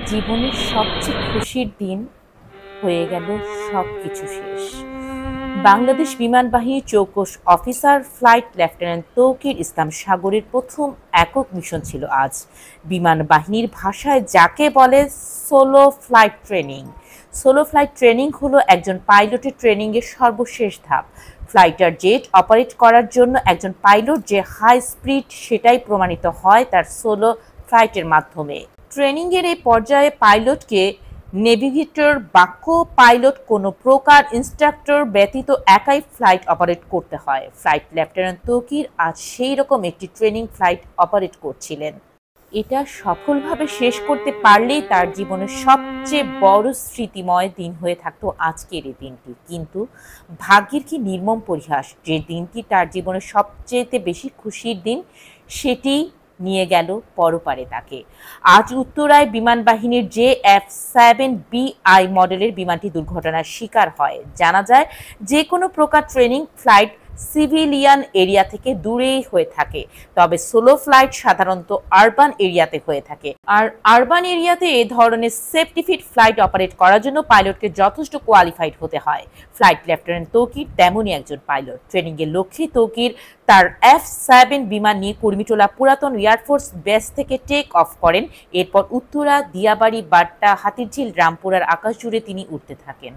জীবনের সবচেয়ে খুশির দিন হয়ে গেল সবকিছু শেষ। বাংলাদেশ বিমান বাহিনীর চৌকস অফিসার ফ্লাইট লেফটেন্যান্ট তৌকির ইসলাম সাগরের প্রথম একক মিশন ছিল আজ। বিমান বাহিনীর ভাষায় যাকে বলে solo flight training. Solo flight training হলো একজন পাইলটের ট্রেনিংয়ের সর্বশেষ ধাপ। ফ্লাইটার জেট অপারেট করার জন্য একজন পাইলট যে হাই স্পিড সেটাই প্রমাণিত হয় তার সোলো ফ্লাইটের মাধ্যমে। ট্রেনিংয়ের এই পর্যায়ে পাইলটকে নেভিগেটর বাক্য পাইলট কোনো প্রকার ইনস্ট্রাক্টর ব্যতীত একাই ফ্লাইট অপারেট করতে হয়। ফ্লাইট লেফটেন্যান্ট তৌকির আজ সেই রকম একটি ট্রেনিং ফ্লাইট অপারেট করছিলেন। এটা সফলভাবে শেষ করতে পারলেই তার জীবনের সবচেয়ে বড় স্মৃতিময় দিন হয়ে থাকতো আজকের এই দিনটি। কিন্তু ভাগ্যের কি নির্মম পরিহাস, যে দিনটি তার জীবনের সবচেয়ে বেশি খুশির দিন সেটি নিয়ে গেল পরপারে তাকে। আজ উত্তরায় বিমান বাহিনীর JF-7BI মডেলের বিমানটি দুর্ঘটনার শিকার হয়। জানা যায় যে কোনো প্রকার ট্রেনিং ফ্লাইট সিভিলিয়ান এরিয়া থেকে দূরেই হয়ে থাকে, তবে সোলো ফ্লাইট সাধারণত আরবান এরিয়াতে হয়ে থাকে। আর আরবান এরিয়াতে এ ধরনের সেফটি ফিট ফ্লাইট অপারেট করার জন্য পাইলটকে যথেষ্ট কোয়ালিফাইড হতে হয়। ফ্লাইট লেফটেন্যান্ট তৌকির তেমনই একজন পাইলট। ট্রেনিংয়ের লক্ষ্যে তৌকির তার F-7 বিমান নিয়ে কুর্মিটোলা পুরাতন এয়ারফোর্স বেস থেকে টেক অফ করেন। এরপর উত্তরা, দিয়াবাড়ি, বাড্ডা, হাতিরঝিল, রামপুরার আকাশ জুড়ে তিনি উঠতে থাকেন।